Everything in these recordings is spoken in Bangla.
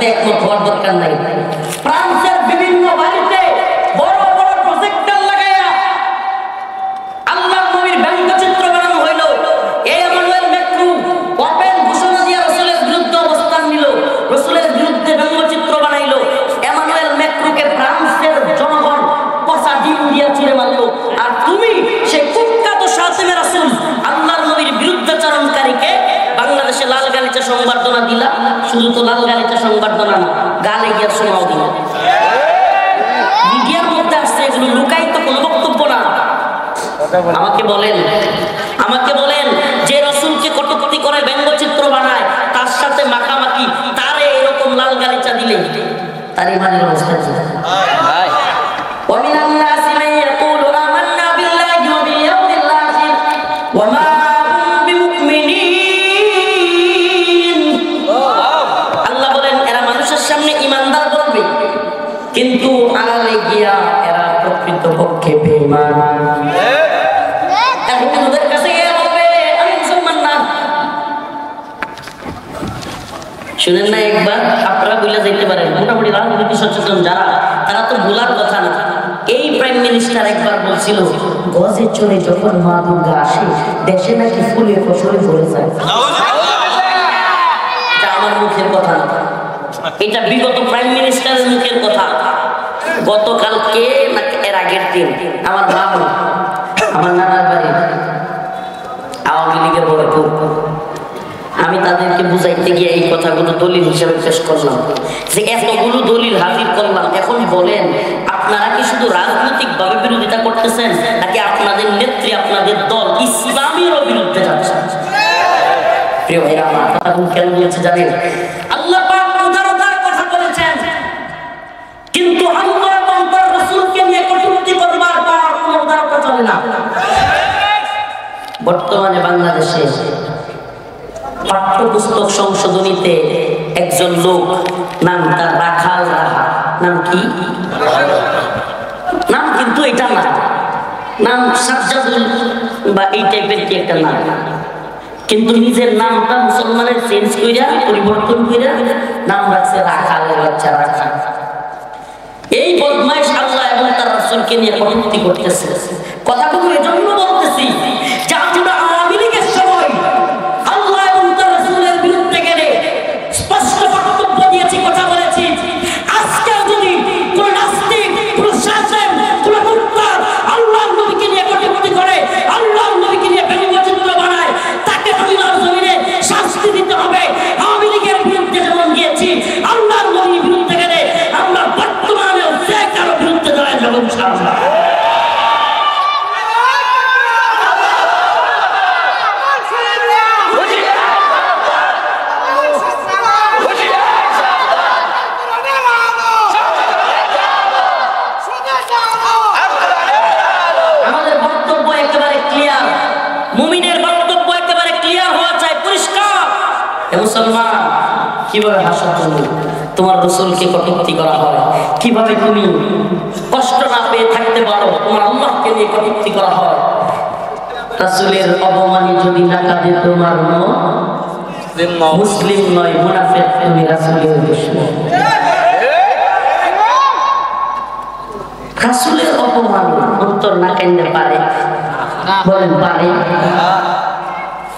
সাথে একমত হওয়ার দরকার নাই। ফ্রান্সের বিভিন্ন বাড়িতে বড় বড় প্রজেক্টর লাগায়া আল্লাহর নবীর ব্যঙ্গচিত্র বানানো হইল। এই এমানুয়েল ম্যাক্রু ওপেন ঘোষণা দিয়ে রাসূলের বিরুদ্ধে অবস্থান নিল, রাসূলের বিরুদ্ধে ব্যঙ্গচিত্র বানাইলো। এমানুয়েল ম্যাক্রুকে ফ্রান্সের জনগণ পচা ডিম দিয়া ছুঁড়ে মারলো। আর তুমি সেই কুখ্যাত শাসিমে রাসূল আল্লাহর নবীর বিরুদ্ধাচরণকারীকে বাংলাদেশে লাল গালিচা সংবর্ধনা দিলা। শুধু তো লাল গালিচা সংবর্ধনা না, গালে গিয়ার শোনাও দিলা। মিডিয়ার মধ্যে আসছে, এগুলো লুকাই তো কোনো বক্তব্য না। আমাকে বলেন যে রাসূলকে কটূক্তি করে ব্যঙ্গচিত্র বানায়, তার সাথে মাখামাখি, তারে এরকম লাল গালিচা দিলে তার ইমানের অবস্থা কি? ওয়ামিনান নাসি মান ইয়াকুলু আমান্না বিল্লাহি ওয়া বিল ইয়াউমিল আখির ওয়া মা হুম বিমুমিনিন। আল্লাহ বলেন এরা মানুষের সামনে ঈমানদার বলবে, কিন্তু আড়ালে গিয়া এরা প্রকৃতপক্ষে বেঈমান। এখন ওদের কাছে গিয়ে বলবে আমি মুসলমান না। শুনেন না, একবার আপনারা বলে যাইতে পারেন, মোটামুটি রাজনীতি সচেতন যারা, তারা তো ভুলার কথা না। এই প্রাইম মিনিস্টার একবার বলছিল গজে চলে যখন মা দুর্গা আসে দেশে নাকি ফুলে ফসলে ভরে যায়। এটা আমার মুখের কথা না, এটা বিগত প্রাইম মিনিস্টারের মুখের কথা। গতকালকে না এর আগের দিন আমার মামু, আমার নানার বাড়ি আওয়ামী লীগের বড় পুর, আমি তাদেরকে বুঝাইতে গিয়ে এই কথাগুলো দলিল হিসেবে পেশ করলাম যে এতগুলো দলিল হাজির করলাম, এখন বলেন আপনারা কি শুধু রাজনৈতিক ভাবে বিরোধিতা করতেছেন নাকি আপনাদের নেত্রী আপনাদের দল ইসলামের বিরুদ্ধে যাচ্ছে? প্রিয় ভাইরা আমার, কথাগুলো কেন বলছে জানেন? আল্লাহ পাক উদারতার কথা বলেছেন, কিন্তু আল্লাহ এবং তার রাসূলকে নিয়ে কটূক্তি করবার পর কোনো উদারতা চলে না। বর্তমানে বাংলাদেশে পাঠ্যপুস্তক সংশোধনীতে একজন লোক, নাম তার রাখাল রাহা, নাম কি নাম, কিন্তু এটা না, নাম সাজ্জাদুল বা এই টাইপের কি একটা নাম, কিন্তু নিজের নামটা মুসলমানের চেঞ্জ কইরা পরিবর্তন কইরা নাম রাখছে রাখালের বাচ্চা রাখা। এই বদমাইশ আল্লাহ এবং তার রাসূলকে নিয়ে কটূক্তি করতেছে। কথাগুলো এজন্য বলতেছি যে আমরা আওয়ামী লীগের সময় আল্লাহ এবং তার রাসূলের বিরুদ্ধে গেলে স্পষ্ট বক্তব্য দিয়েছি, কথা বলেছি। আজকে যদি কোন নাস্তিক, কোন শাসক, কোন মুক্তার আল্লাহর নবীকে নিয়ে কটূক্তি করে, আল্লাহর নবীকে নিয়ে ব্যঙ্গচিত্র বানায়, তাকে আল্লাহর জমিনে শাস্তি দিতে হবে। আওয়ামী লীগের বিরুদ্ধে যেমন গিয়েছি, আল্লাহর নবীর বিরুদ্ধে গেলে আমরা বর্তমানেও যে কারো বিরুদ্ধে দাঁড়ায় যাব ইনশাআল্লাহ। আমাদের বক্তব্য একেবারে ক্লিয়ার, মুমিনের বক্তব্য একেবারে ক্লিয়ার হওয়া চাই, পরিষ্কার। মুসলমান, কিভাবে হাসা তুমি তোমার রাসূলকে কটূক্তি করা হয়, কিভাবে তুমি কষ্ট না পেয়ে থাকতে পারো, তোমার আল্লাহকে নিয়ে কটূক্তি করা হয়। রাসূলের অপমানে যদি না কাঁদে তোমার মন, মুসলিম নয় মুনাফিক, তুমি রাসূলের দুশমন। রাসূলের অপমান অন্তর না কাঁদতে পারে? বলেন পারে?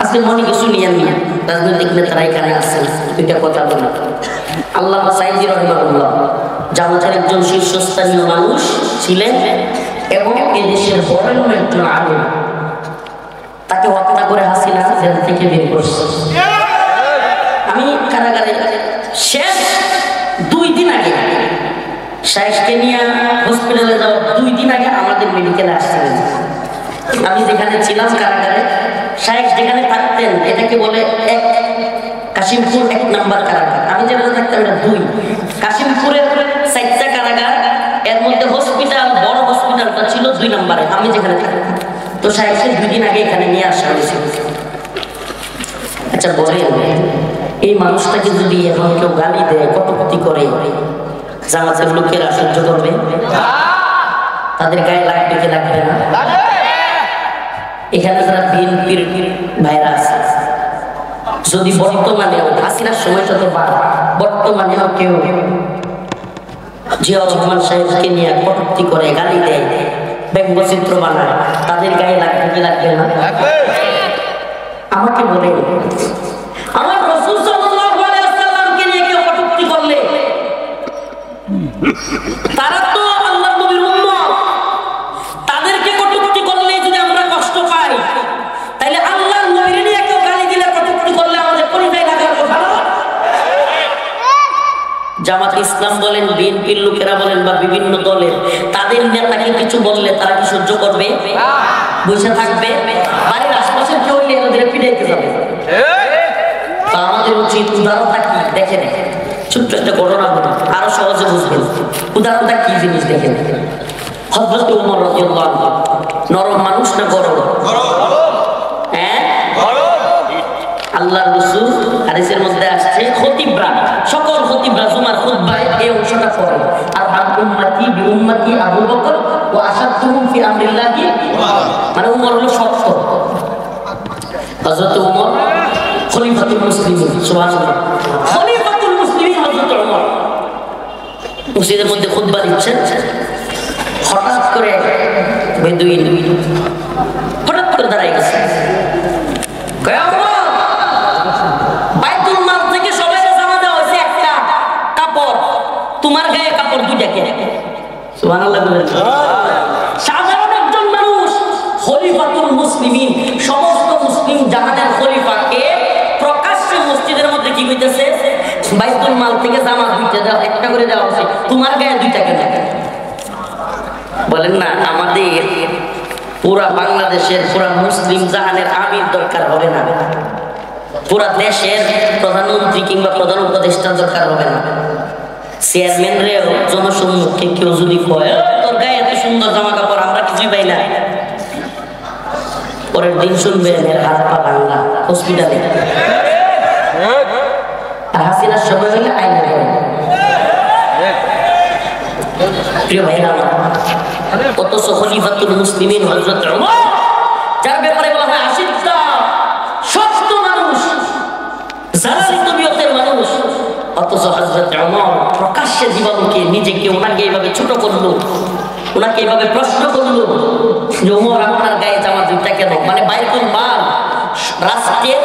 আজকে মনে কিছু নিয়ে নিয়ে রাজনৈতিক নেতারা এখানে আসছেন, দুইটা কথা বলি। আল্লামা সাইদি রাহিমাহুল্লাহ জামাতের একজন শীর্ষস্থানীয় মানুষ ছিলেন এবং এদেশের বড় একজন আলেম। তাকে হত্যা করে হাসিনা জেল থেকে বের করছে। আমি কারাগারে শেষ 2 দিন আগে শাইখকে নিয়ে হসপিটালে যাওয়ার 2 দিন আগে আমাদের মেডিকেলে আসছিলেন। আমি যেখানে ছিলাম কারাগারে, শাইখ যেখানে থাকতেন এটাকে বলে কাশিমপুর 1 নম্বর কারাগার। আমি যেখানে থাকতাম এটা 2। কাশিমপুরের 4টা কারাগার, এর মধ্যে হসপিটাল, বড় হসপিটালটা ছিল 2 নম্বরে, আমি যেখানে থাকতাম। তো শাইখকে 2 দিন আগে এখানে নিয়ে আসা হয়েছিল। আচ্ছা বলেন, এই মানুষটাকে যদি এখন কেউ গালি দেয়, কটূক্তি করে, জামাতের লোকেরা সহ্য করবে? তাদের গায়ে লাগবে কি লাগবে না? এখানে যারা বিএনপির ভাইরা আছে যদি বর্তমানেও হাসিনার সময় যত বর্তমানেও কেউ জিয়াউর রহমান সাহেবকে নিয়ে কটূক্তি করে, গালি দেয়, ব্যঙ্গচিত্র বানায়, তাদের গায়ে লাগবে কি লাগবে না? আমাকে বলে আমার রাসূল সাল্লাল্লাহু আলাইহি ওয়াসাল্লামকে নিয়ে কেউ কটূক্তি করলে, তারা তো আল্লাহর নবীর উম্মত, তাদেরকে কটূক্তি করলে যদি আমরা কষ্ট পাই, তাহলে আল্লাহর নবীর নিয়ে কেউ গালি দিলে, কটূক্তি করলে আমাদের পরিচয় লাগার কথা না? জামাত ইসলাম বলেন, বিএনপির লোকেরা বলেন, বা বিভিন্ন দলের তাদের নেতাকে কিছু বললে তারা কি সহ্য করবে? বসে থাকবে? বাড়ির আশপাশের কেউ ওদের পিটাইতে যাবে। তা আমাদের উচিত উদারতা কি দেখে নেয়। ছোট্ট একটা ঘটনা বলি, আরো সহজে বুঝবেন উদারতা কি জিনিস। দেখেন হযরত ওমর রাদিয়াল্লাহু আনহু নরম মানুষ না গরম? হ্যাঁ, আল্লাহর রাসূল হাদিসের মধ্যে আসছে, খতিবরা, সকল খতিবরা জুমার খুতবায় এই অংশটা পড়ে, আর উম্মতি বিউম্মতি আবু বকর ওয়া আশাদুহুম ফি আমরিল্লাহি, মানে ওমর হলো শক্ত। হযরত ওমর খলিফাতুল মুসলিমিন, সুবহানাল্লাহ, খলিফাতুল মুসলিমিন হযরত ওমর মসজিদের মধ্যে খুতবা দিচ্ছেন। হঠাৎ করে বেদুইন হঠাৎ করে দাঁড়ায় গেছে, বাইতুল মাল থেকে সবাই জামা দেওয়া হয়েছে একটা কাপড়, তোমার গায়ে কাপড় দুইটা কে? সুবহানাল্লাহ বলেন। সাধারণ একজন মানুষ, খলিফাতুল মুসলিমিন, সমস্ত মুসলিম জাহানের খলিফাকে প্রকাশ্যে মসজিদের মধ্যে কি কইতেছে? বাইতুল মাল থেকে জামা দুইটা দেওয়া, একটা করে দেওয়া হয়েছে, তোমার গায়ে দুইটা কেন? বলেন না, আমাদের পুরা বাংলাদেশের পুরা মুসলিম জাহানের আমির দরকার হবে না, পুরা দেশের প্রধানমন্ত্রী কিংবা প্রধান উপদেষ্টা দরকার হবে না, চেয়ারম্যান রে জনসম্মুখে কেউ যদি কয় তোর গায়ে এত সুন্দর জামা কাপড়, আমরা কিছুই পাই না, পরের দিন শুনবেন এর হাত পা ভাঙা হসপিটালে। আর হাসিনার সময় হইলে আইনা করে। প্রিয় ভাইরা, অথচ খলিফাতুল মুসলিমিন হযরত ওমর, যার ব্যাপারে বলা হয় আশিদ্দা, শক্ত মানুষ, জালালি তবিয়তের মানুষ, অথচ হযরত ওমর প্রকাশ্যে জীবনকে নিজেকে ওনাকে এইভাবে ছোট করলো, ওনাকে এইভাবে প্রশ্ন করলো যে ওমর আপনার গায়ে জামা দুইটা কেন? মানে বাইতুল মাল, রাষ্ট্রের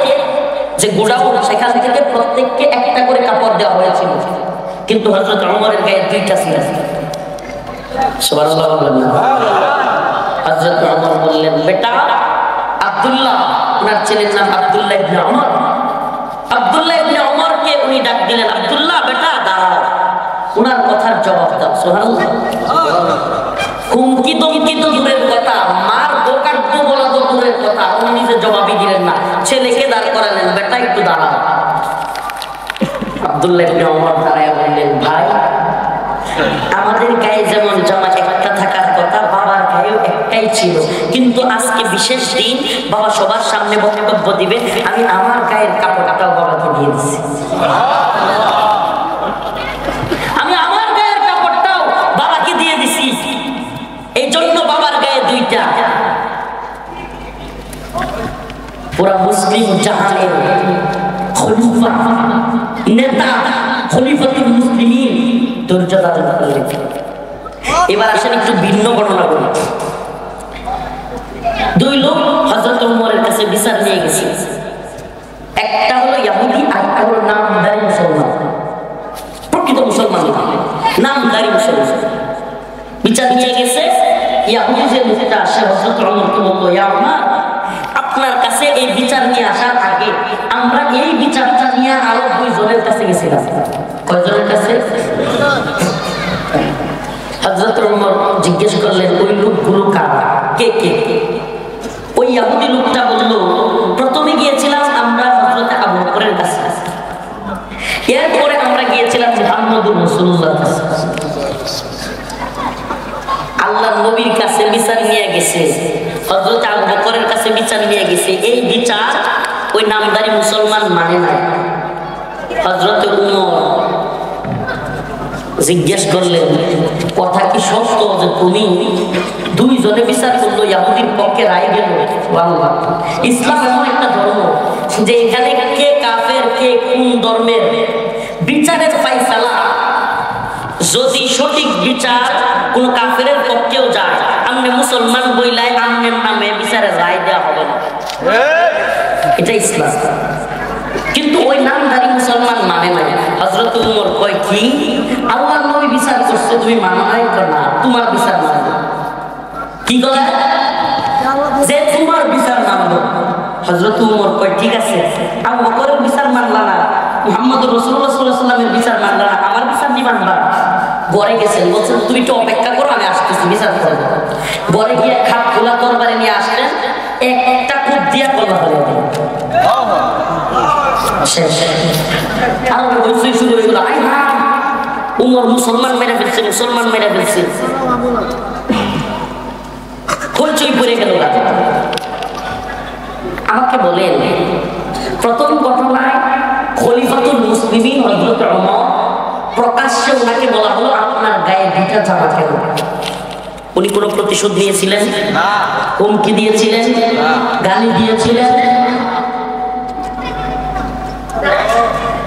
যে গোডাউন, সেখান থেকে প্রত্যেককে একটা করে কাপড় দেওয়া হয়েছিল, কিন্তু হযরত ওমরের গায়ে দুইটা ছিল। সুবহানাল্লাহ বলেন না? হযরত ওমর বললেন, বেটা আব্দুল্লাহ, ওনার ছেলের নাম আব্দুল্লাহ ইবনে ওমর, আব্দুল্লাহ ইবনে ওমরকে উনি ডাক দিলেন, আব্দুল্লাহ বেটা দাঁড়াও, ওনার কথার জবাব দাও। সুবহানাল্লাহ। হুমকি দমকি তো দূরের কথা, মার বোকাট্টু বলা তো দূরের কথা, উনি নিজে জবাবই দিলেন না, ছেলেকে দাঁড় করালেন, বেটা একটু দাঁড়াও। আব্দুল্লাহ ইবনে ওমর দাঁড়ায় বললেন, ভাই আমাদের গায়ে যেমন জামা একটা থাকার কথা, বাবার গায়েও একটাই ছিল, কিন্তু আজকে বিশেষ দিন, বাবা সবার সামনে বক্তব্য দিবে, আমি আমার গায়ের কাপড়টাও বাবাকে দিয়ে দিচ্ছি, আমি আমার গায়ের কাপড়টাও বাবাকে দিয়ে দিছি, এই জন্য বাবার গায়ে দুইটা। পুরা মুসলিম জাহানের খলিফা, নেতা, খলিফাতুল মুসলিমিন ধৈর্য ধারণ করলেন। এবার আসেন একটু ভিন্ন ঘটনা বলি। দুই লোক হযরত ওমরের কাছে বিচার নিয়ে গেছে, একটা হলো ইহুদি, আরেকটা হলো নামধারী মুসলমান, প্রকৃত মুসলমান নামধারী মুসলমান। বিচার নিয়ে গেছে, ইহুদি যে লোকটা আসে হযরত ওমরকে বলল, ইয়া ওমর, আপনার কাছে এই বিচার নিয়ে আসার আগে আমরা এই বিচারটা নিয়ে আরো দুইজনের কাছে গেছিলাম। কয়জনের কাছে? হযরত ওমর জিজ্ঞেস করলেন, ওই লোকগুলো কারা, কে কে? ওই ইহুদি লোকটা বলল, প্রথমে গিয়েছিলাম আমরা হযরত আবু বকরের কাছে, এরপরে আমরা গিয়েছিলাম মুহাম্মদুর রাসূলুল্লাহর কাছে। আল্লাহর নবীর কাছে বিচার নিয়ে গেছে, হযরত আবু বকরের কাছে বিচার নিয়ে গেছে, এই বিচার ওই নামধারী মুসলমান মানে না। হযরত ওমর জিজ্ঞেস করলেন, কথা কি সত্য যে তুমি দুইজনে বিচার করলো, ইহুদির পক্ষে রায় গেল? ইসলাম এমন একটা ধর্ম যে এখানে কে কার কে কোন ধর্মের বিচারের ফাইসালা যদি সঠিক বিচার কোন কাফেরের পক্ষেও যায়, আপনি মুসলমান বইলাই আমনের নামে বিচারের রায় দেওয়া হবে না, এটা ইসলাম। কিন্তু ওই নামধারী মুসলমান মানে না। হযরত ওমর কয় কি আল্লাহর নবী বিচার করছে তুমি মানো নাই, না তোমার বিচার মানবো। কি কথা যে তোমার বিচার মানবো? হযরত ওমর কয় ঠিক আছে, আবু বকরের বিচার মানলা না, মুহাম্মদুর রাসূলুল্লাহ সাল্লাল্লাহু আলাইহি ওয়াসাল্লামের বিচার মানলা না, আমার বিচার নি মানবা? ঘরে গেছেন, বলছেন তুমি একটু অপেক্ষা করো, আমি আসতেছি বিচার করবো। ঘরে গিয়ে খাপ খোলা তরবারি নিয়ে আসলেন, একটা খুব দিয়া কলা হয়ে গেল শেষ। আর বলছেই শুরু হয়ে গেল, আই হ্যাঁ উমর মুসলমান মেরে ফেলছে, মুসলমান মেরে ফেলছে, হইচই পড়ে গেল। আমাকে বলেন প্রথম ঘটনায় খলিফাতুল মুসলিমিন হযরত ওমর প্রকাশ্যে ওনাকে বলা হলো আপনার গায়ে দুটা জামা কেন? উনি কোনো প্রতিশোধ নিয়েছিলেন না, হুমকি দিয়েছিলেন না, গালি দিয়েছিলেন?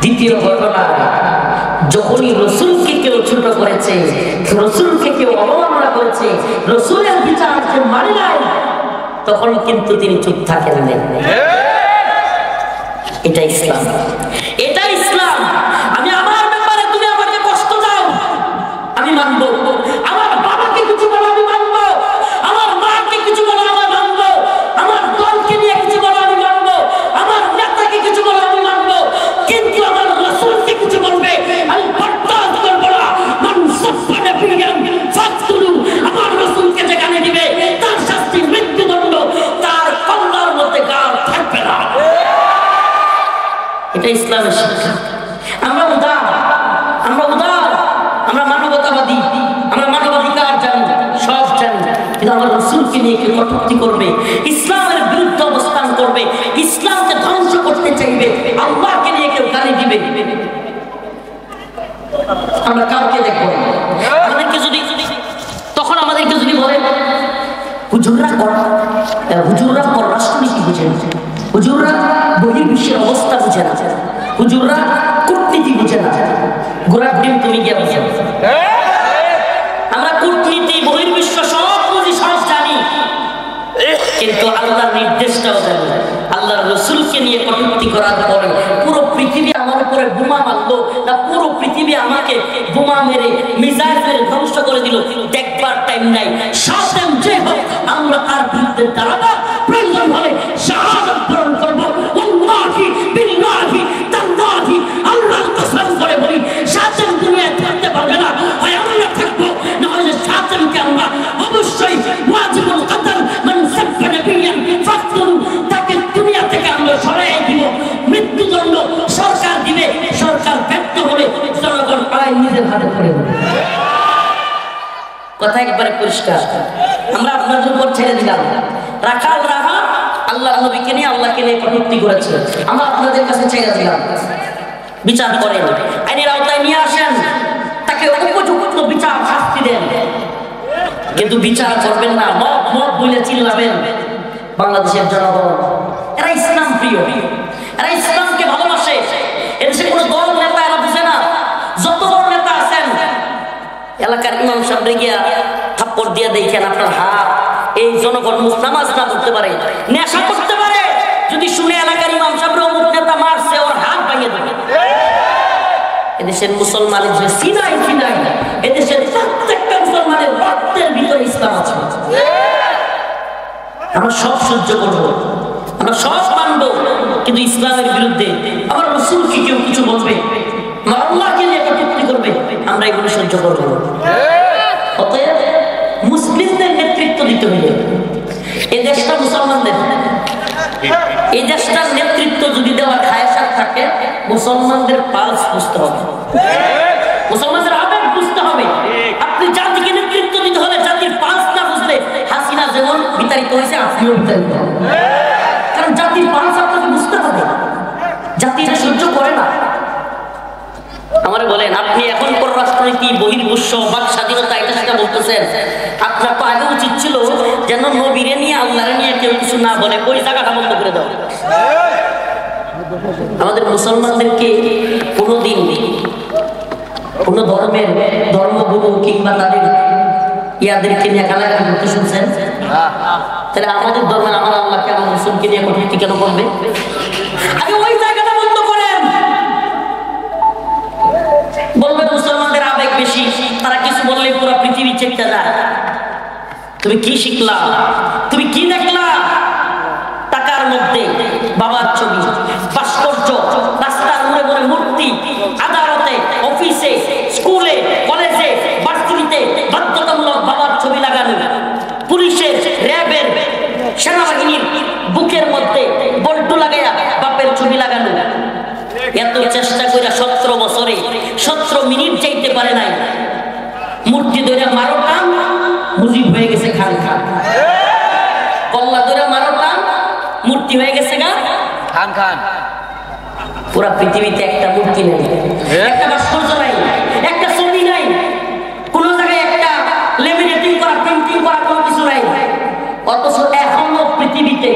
দ্বিতীয় ঘটনা, যখনই রাসূলকে কেউ ছোট করেছে, রাসূলকে কেউ অবমাননা করেছে, রাসূলের বিচারকে মানে নাই, তখন কিন্তু তিনি চুপ থাকেন না। এটা ইসলাম, এটা ইসলাম। আমি আমার ব্যাপারে তুমি আমাকে কষ্ট দাও আমি মানবো, আমার বাবাকে কিছু বলো আমি মানবো, আমার মাকে কিছু বলো আমি মানবো, আমার দলকে নিয়ে কিছু বলো আমি মানবো, আমার নেতাকে কিছু বলো আমি মানবো, কিন্তু আমার রাসূলকে কিছু বলবে আমি বরদাস্ত করব না। মান সাব্বা নাবিয়ান ফাকতুলু, আমার রাসূলকে যে গালি দিবে তার শাস্তি মৃত্যুদণ্ড, তার কল্লার মধ্যে গাল থাকবে না। এটা ইসলামের শিক্ষা। আমরা উদার, আমরা উদার, আমরা মানবতাবাদী, আমরা মানবাধিকার জানি, সব জানি, কিন্তু আমার রাসূলকে নিয়ে কেউ কটূক্তি করবে, ইসলামের বিরুদ্ধে অবস্থান করবে, ইসলামকে ধ্বংস করতে চাইবে, আল্লাহকে নিয়ে কেউ গালি দিবে, আমরা কাউকে দেখবো না। আমাদেরকে যদি তখন আমাদেরকে যদি বলে হুজুররা পররাষ্ট্রনীতি বুঝে না, হুজুররা বহির্বিশ্বের অবস্থা বুঝে না, হুজুররা কূটনীতি বুঝে না, গোড়ার ডিম তুমি গিয়ে বুঝে। আমরা কূটনীতি বহির্বিশ্ব সব বুঝি, সব জানি, কিন্তু আল্লাহর নির্দেশটাও জানি। আল্লাহর রাসূলকে নিয়ে কটূক্তি করার পরে পুরো পৃথিবী আমার উপরে বোমা মারলো না, পুরো পৃথিবী আমাকে বোমা মেরে মিসাইল মেরে ধ্বংস করে দিল, দেখবার টাইম নাই। শাসন যে হোক আমরা তার বিরুদ্ধে দাঁড়াবো, প্রয়োজন হলে শাহাদাত বরণ করবো। ওয়াল্লাহি বিল্লাহি তাল্লাহি আল্লাহর কসম করে বলি, শাসন দুনিয়ায় থাকতে পারবে না, হয় আমরা থাকবো, না হলে শাসনকে আমরা অবশ্যই ওয়াজিবুল কদর মান সাব্বা নাবিয়ান ফাকতুলু, তাকে দুনিয়া থেকে আমরা সরিয়ে দিব, মৃত্যুদণ্ড সরকার দিবে, সরকার ব্যর্থ হলে জনগণ আইন নিজের হাতে করে দেবে। কথা একবারে পরিষ্কার। আমরা আপনাদের উপর ছেড়ে দিলাম, রাখাল রাহা আল্লাহর নবীকে নিয়ে আল্লাহকে নিয়ে কটূক্তি করেছে, আমরা আপনাদের কাছে ছেড়ে দিলাম, বিচার করেন, আইনের আওতায় নিয়ে আসেন, তাকে উপযুক্ত বিচার শাস্তি দেন, কিন্তু বিচার করবেন না, মত মত বলে চিল্লাবেন। বাংলাদেশের জনগণ এরা ইসলাম প্রিয়, এরা ইসলামকে ভালোবাসে, এদেশে কোনো দল নেতা এরা বুঝে না। যত বড় নেতা আছেন এলাকার ইমাম সাহেব গিয়া থাপ্পড় দিয়ে দেখেন আপনার হাত, এই জনগণ নামাজ না পড়তে পারে, নেশা করতে পারে, যদি শুনে এলাকার ইমাম সাহেব অমুক নেতা মারছে ওর হাত ভাঙিয়ে দেবে। এদেশের মুসলমানের যে সিনাই সিনাই, এদেশের প্রত্যেকটা মুসলমানের রক্তের ভিতরে ইসলাম আছে। আমরা সব সহ্য করবো, আমরা সব মানবো, কিন্তু ইসলামের বিরুদ্ধে আমার রাসূলকে কেউ কিছু বলবে, আমার আল্লাহকে নিয়ে কটূক্তি করবে, আমরা এগুলো সহ্য করবো। অতএব মুসলিমদের নেতৃত্ব দিতে হইলে এই দেশটা মুসলমানদের, এই দেশটার নেতৃত্ব যদি দেওয়ার খায়সাত থাকে, মুসলমানদের পালস বুঝতে হবে, মুসলমানদের আবেগ বুঝতে হবে। আপনি জাতিকে নেতৃত্ব দিতে হলে জাতির পালস না বুঝলে, হাসিনা যেমন বিতাড়িত হয়েছে আপনিও বিতাড়িত হবেন, কারণ জাতির পালস আপনাকে বুঝতে হবে। জাতি এটা সহ্য করে না। আমার বলেন, আপনি এখন পররাষ্ট্রনীতি বহির্বিশ্ব বাক স্বাধীনতা এটা সেটা বলতেছেন, আপনার তো আগে উচিত ছিল যেন নবীরে নিয়ে আল্লাহরে নিয়ে কেউ কিছু না বলে, ওই জায়গাটা বন্ধ করে দাও। আমাদের মুসলমানদেরকে কোনোদিন কোন ধর্মের ধর্মগুরু কিংবা তাদের ইয়াদেরকে নিয়ে গালাগালি করতে শুনছেন? তাহলে আমাদের ধর্মের আমার আল্লাহকে আমার মুসলিমকে নিয়ে কটূক্তি কেন করবে? আগে ওই জায়গাটা বন্ধ করেন। বলবেন মুসলমানদের আবেগ বেশি, তারা কিছু বললে পুরো পৃথিবী চেপে যায়। তুমি কি শিখলা? তুমি কি দেখলা? টাকার মধ্যে বাবার ছবি, ভাস্কর্য, রাস্তার মোড়ে মোড়ে মূর্তি, আদালতে, অফিসে, স্কুলে, কলেজে, ভার্সিটিতে বাধ্যতামূলক বাবার ছবি লাগানো, পুলিশের, র্যাবের, সেনাবাহিনীর বুকের মধ্যে বল্টু লাগাইয়া বাপের ছবি লাগানো। এত চেষ্টা করে 17 বছরে 17 মিনিট যাইতে পারে নাই। মূর্তি ধরে মারো টান, মুজিব হয়ে গেছে খান খান। কল্লা ধরে মারো টান, মূর্তি হয়ে গেছে গা খান খান। পুরা পৃথিবীতে একটা মূর্তি নেই, একটা ভাস্কর্য নাই, একটা ছবি নাই, কোন জায়গায় একটা লেমিনেটিং করা, পেইন্টিং করা কোনো কিছু নাই। অথচ এখনো পৃথিবীতে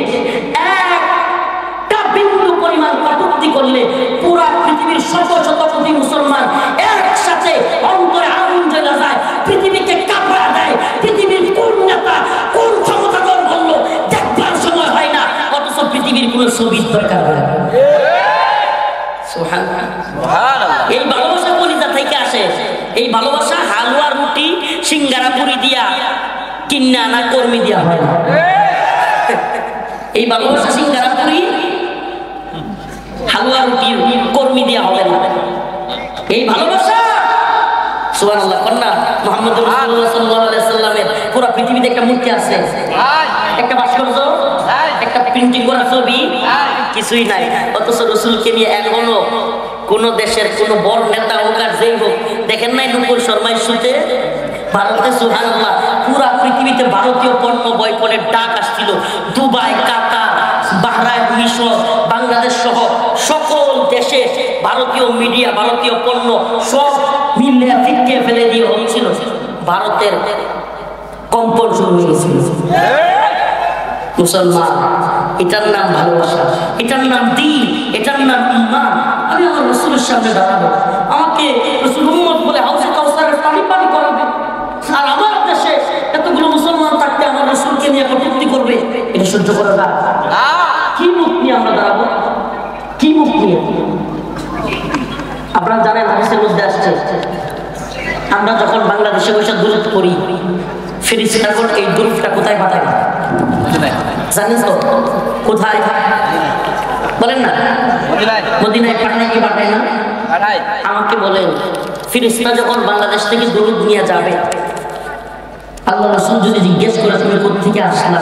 একটা বিন্দু পরিমাণ কটূক্তি করলে পুরা পৃথিবীর শত শত কোটি মুসলমান একসাথে অন্তরে আগুন জ্বলে যায়, পৃথিবীকে কাঁপড়া দেয়। পৃথিবীর কোন নেতা কোন ক্ষমতাধর বলল দেখবার সময় হয় না, অথচ পৃথিবীর কোন ছবির দরকার হয় না। এই ভালোবাসা কলিজা থেকে আসে। এই ভালোবাসা হালুয়া রুটি সিঙ্গারা পুরি দিয়া কিন্না আনা কর্মী দিয়া হয় না। এই ভালোবাসা সিঙ্গারা পুরি হালুয়া রুটি কর্মী দিয়া হবে না। এই ভালোবাসা সুবহানাল্লাহ কন্যা মুহাম্মদুর রাসূলুল্লাহ সাল্লাল্লাহু আলাইহি সাল্লামের পুরো পৃথিবীতে একটা মূর্তি আছে, একটা ভাস্কর্য, একটা প্রিন্টিং করা ছবি, কিছুই নাই। অথচ রাসূলকে নিয়ে এখনো কোন দেশের কোন বড় নেতা হোক আর যেই হোক, দেখেন নাই নুপুর শর্মা ইস্যুতে ভারতে সুবহানাল্লাহ পুরা পৃথিবীতে ভারতীয় পণ্য বয়কটের ডাক আসছিল। দুবাই, কাতার, বাহরাইন, মিশর, বাংলাদেশ সহ সকল দেশে ভারতীয় মিডিয়া, ভারতীয় পণ্য সব মিলে ফিকে ফেলে দিয়ে হচ্ছিল। ভারতের কম্পন শুরু হয়েছিল। মুসলমান, এটার নাম ভালোবাসা, এটার নাম দ্বীন, এটার নাম ঈমান। আমি আমার রাসূলের সামনে দাঁড়াবো, আমাকে রাসূল উম্মত বলে হাউজে কাউসারের পানি পানি করাবে, আর আমার দেশে এতগুলো মুসলমান থাকতে আমার রাসূলকে নিয়ে কটূক্তি করবে, এটা সহ্য করা যায় না। কি মুখ নিয়ে আমরা দাঁড়াবো? কি মুখ নিয়ে? আপনারা জানেন হাদিসের মধ্যে আসছে, আমরা যখন বাংলাদেশে বসে দুরূদ পড়ি, ফেরেশতাগণ এই দুরূদটা কোথায় পাঠায়? জানেন তো কোথায়? বলেন না। মদিনায় পাঠায় কি পাঠায় না? আমাকে বলেন, ফেরেশতা যখন বাংলাদেশ থেকে দুরূদ নিয়ে যাবে, আল্লাহ রাসূল যদি জিজ্ঞেস করে তুমি কোথা থেকে আসলা,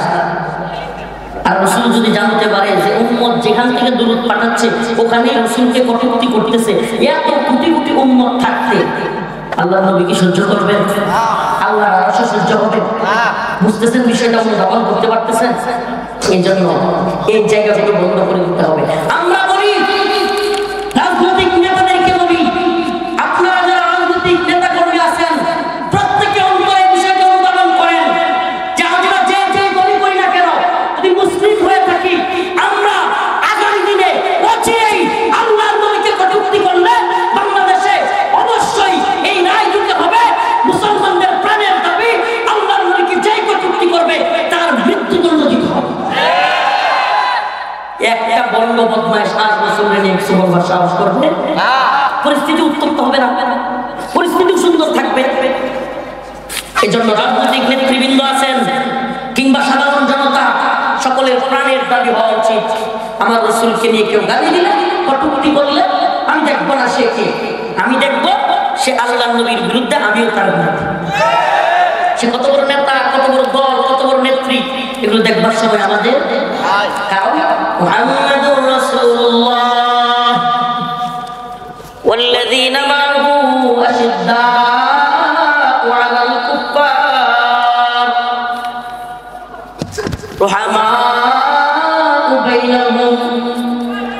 আর রাসূল যদি জানতে পারে যে উম্মত যেখান থেকে দুরূদ পাঠাচ্ছে ওখানে রাসূলকে কটূক্তি করতেছে, এত কোটি কোটি উম্মত থাকতে আল্লাহ নবী কি সহ্য করবেন? আল্লাহ আরশ সহ্য হবে? বুঝতেছেন বিষয়টা? অনুধাবন করতে পারতেছেন? এই জন্য এই জায়গাটাকে বন্ধ করে দিতে হবে। আমরা বলি রাজনৈতিক নেতাদেরকে বলি, আপনারা যারা রাজনৈতিক নেতা কর্মী আছেন প্রত্যেকে অন্তরে বিষয়টা অনুধাবন করেন যে আমরা যে যে দলই করি না কেন, যদি মুসলিম হয়ে থাকি, আমরা আগামী দিনে অচিরেই আল্লাহর নবীকে কটূক্তি করলে বাংলাদেশে অবশ্যই এই রায় দিতে হবে, মুসলমানদের প্রাণের দাবি, আল্লাহর নবীকে যেই কটূক্তি করবে তার মৃত্যুদণ্ড দিতে হবে। একটা বন্ড বদমাইশ 5 বছরের নিয়ে কিছু বলবার সাহস করবে? পরিস্থিতি উত্তপ্ত হবে না, পরিস্থিতি সুন্দর থাকবে। এই জন্য রাজনৈতিক নেতৃবৃন্দ আছেন কিংবা সাধারণ জনতা, সকলের প্রাণের দাবি হওয়া উচিত আমার রাসূলকে নিয়ে কেউ গালি দিলে, কটূক্তি করলে আমি দেখবো না সে কে, আমি দেখবো সে আল্লাহর নবীর বিরুদ্ধে, আমিও তার বিরুদ্ধে। সে কত বড় নেতা, কত বড় দল, কত বড় নেত্রী, এগুলো দেখবার সময় আমাদের, কারণ মুহাম্মাদুর রাসূলুল্লাহ ওয়াল্লাযীনা মা'আহু আশিদ্দাউ আলাল কুফফার রুহামাউ বাইনাহুম।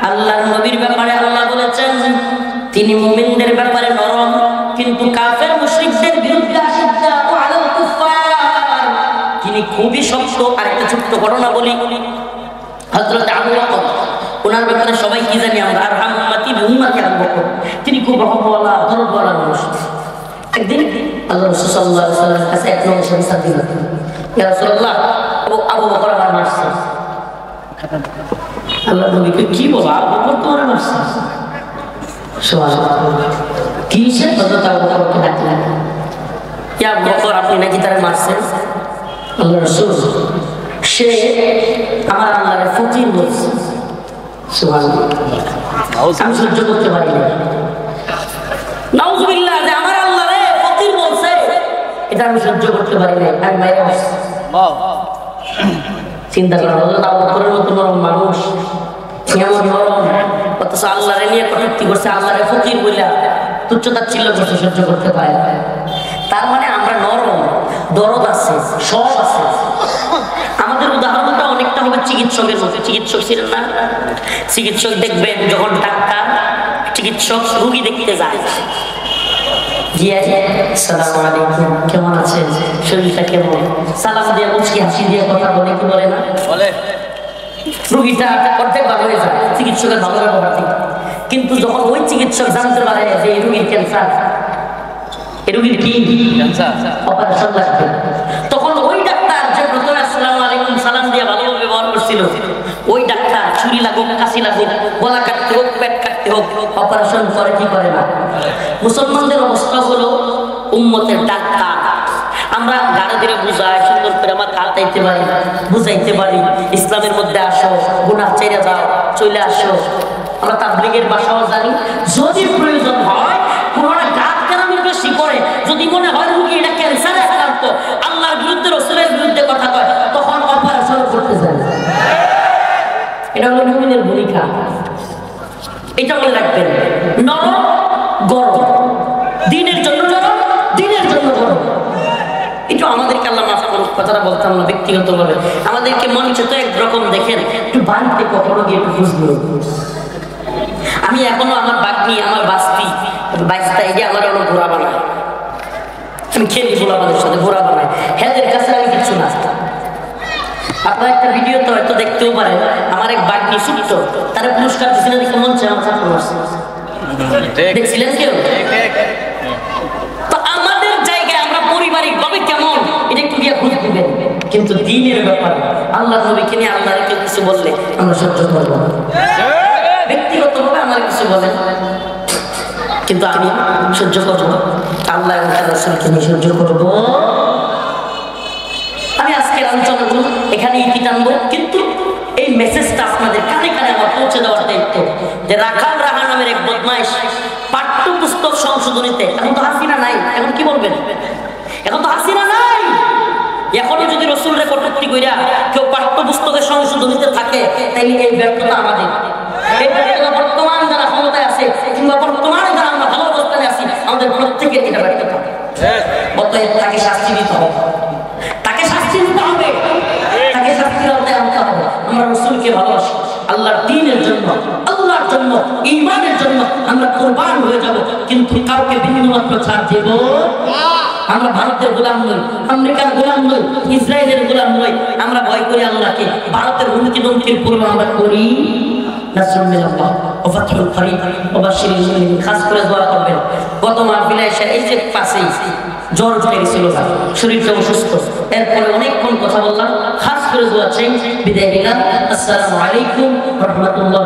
আল্লাহর নবীর ব্যাপারে আল্লাহ বলেছেন তিনি মুমিনদের ব্যাপারে নরম, কিন্তু কাফের মুশরিকদের বিরুদ্ধে আশিদ্দাউ আলাল কুফফার তিনি খুবই শক্ত। আরেকটা ছোট্ট ঘটনা বলি, হযরত আবু বকর, ওনার ব্যাপারে সবাই কি জানি আমরা? গ্রহণওয়ালা ধর্মওয়ালা মানুষ। একদিন আল্লাহ রাসূল সাল্লাল্লাহু আলাইহি ওয়াসাল্লামের কাছে এক লোক এসে বিচার দিল, ইয়া রাসূলুল্লাহ, আবু বকর আমার মারছে। আল্লাহ নবীকে কি বলো, আবু বকর তোমার মারছে? সুবহানাল্লাহ, কি সে হযরত আবু বকরকে ডাকলেন, ইয়া আবু বকর, আপনি নাকি তারে মারছেন? আল্লাহ রাসূল, সে আমার আল্লাহর ফকির বলছে। সুবহানাল্লাহ, আমি সহ্য করতে পারি না। নাউযুবিল্লাহ, যে আমার আল্লাহরে ফকির বলছে, এটা আমি সহ্য করতে পারি না, আমি মাইরে আসছি। চিন্তা করা হলো, আবু বকরের মতো নরম মানুষ, এমন নরম, অথচ আল্লাহরে নিয়ে কটূক্তি করছে, আল্লাহরে ফকির বইলা তুচ্ছতাচ্ছিল্য করতে সহ্য করতে পারে না। তার মানে আমরা নরম, দরদ আছে, সব আছে। আমাদের উদাহরণটা অনেকটা হবে চিকিৎসকের মতো। চিকিৎসক ছিলেন না? চিকিৎসক দেখবেন যখন ডাক্তার চিকিৎসক রোগী দেখতে যায়, জি আসসালামু আলাইকুম, কেমন আছেন, শরীরটা কেমন, সালাম দিয়ে মুচকি হাসি দিয়ে কথা বলে, কি বলে না বলে? রোগীটা অর্ধেক ভালো হয়ে যায় চিকিৎসকের ভালো ব্যবহার থেকে। কিন্তু যখন ওই চিকিৎসক জানতে পারে যে এই রোগীর ক্যান্সার, এই রোগীর কি অপারেশন লাগবে, তখন ওই ডাক্তার যে প্রথমে আসসালামু আলাইকুম সালাম দিয়ে ভালোভাবে ব্যবহার করছিল, ওই ডাক্তার ছুরি লাগুক, কাশি লাগুক, গলা কাটতে হোক, পেট কাটতে হোক, অপারেশন করে কি করে না? মুসলমানদের অবস্থা হলো উম্মতের ডাক্তার। আমরা গাড়ি ধরে বুঝাই, সুন্দর করে আমার কাটাইতে পারি, বুঝাইতে পারি, ইসলামের মধ্যে আসো, গুনাহ ছেড়ে দাও, চলে আসো। আমরা তাবলীগের ভাষাও জানি। যদি প্রয়োজন হয় পুরোটা গাছ কেরামের বেশি করে, যদি মনে হয় রোগী এটা ক্যান্সারে আক্রান্ত, আল্লাহর বিরুদ্ধে রাসূলের বিরুদ্ধে কথা কয়, তখন অপারেশন করতে যায়। এটা হলো মুমিনের ভূমিকা, এটা মনে রাখবেন। নরম গরম, দিনের জন্য নরম, দিনের জন্য গরম। এটা আমাদেরকে আল্লাহ মাফ করুক, কথাটা বলতাম না ব্যক্তিগতভাবে। আমাদেরকে মঞ্চে তো একরকম দেখেন, একটু বাড়িতে কখনো গিয়ে একটু বুঝলো। আমি এখনো আমার বাগ্নি, আমার বাস্তি, বাইস্তা, এই যে আমার অনেক ঘোরা বানায়, আমি খেলি গোলাবাদের সাথে ঘোরা বানাই, হেদের কাছে আমি কিছু না। আপনার একটা ভিডিও তো হয়তো দেখতেও পারেন, আমার এক বাগ্নি ছোট্ট, তারা পুরস্কার দিচ্ছিলেন, দেখে মঞ্চে আমার ছাত্র আসছে, দেখছিলেন কেউ? তো আমাদের জায়গায় আমরা পারিবারিক ভাবে কেমন, এটা একটু গিয়ে খুঁজ দিবেন। কিন্তু দ্বীনের ব্যাপারে আল্লাহ নবীকে নিয়ে আল্লাহর কেউ কিছু বললে আমরা সহ্য করব না। ব্যক্তিগতভাবে আমার কিছু বলেন, কিন্তু আমি সহ্য করব, আল্লাহ এবং তার রাসূলকে নিয়ে সহ্য করব। আমি আজকের আলোচনাগুলো এখানে ইতি টানবো, কিন্তু এই মেসেজটা আপনাদের কানে কানে আমার পৌঁছে দেওয়ার দায়িত্ব। যে রাখাল রাহা নামের এক বদমাইশ পাঠ্যপুস্তক সংশোধনীতে, এখন তো হাসিনা নাই, এখন কি বলবেন? এখন তো হাসিনা নাই। এখনো যদি রাসূলের কটূক্তি কইরা কেউ পাঠ্যপুস্তকের সংশোধনীতে থাকে, তাহলে এই ব্যর্থতা আমাদের। এই ব্যর্থতা বর্তমান যারা ক্ষমতায় আছে, কিংবা বর্তমানে যারা আমরা ভালো অবস্থানে আছি, আমাদের প্রত্যেকের এটা ব্যর্থতা। অতএব তাকে শাস্তি দিতে হবে, তাকে শাস্তি দিতে হবে, তাকে শাস্তির আওতায় আনতে হবে। আমরা রাসূলকে ভালোবাসি, আল্লাহর দ্বীনের জন্য, আল্লাহর জন্য, ঈমানের জন্য আমরা কুরবান হয়ে যাব, কিন্তু কাউকে বিন্দুমাত্র ছাড় দেব না। আমরা ভারতের গোলাম নই, আমেরিকার গোলাম নই, ইসরায়েলের গোলাম নই। আমরা ভয় করি আল্লাহকে, ভারতের হুমকি ধমকির পূর্ব আমরা করি নাসরুল মিনাল্লাহ ওয়া ফাতহুল করিব ওয়া বাশশিরিল মুমিনিন। খাস করে দোয়া করবেন। গত মাহফিলে এসে এই যে পাশেই জ্বর উঠে গেছিল, শরীরটা অসুস্থ, এরপরে অনেকক্ষণ কথা বললাম, খাস করে দোয়া চাই, বিদায় নিলাম। আসসালামু আলাইকুম ওয়া রাহমাতুল্লাহ।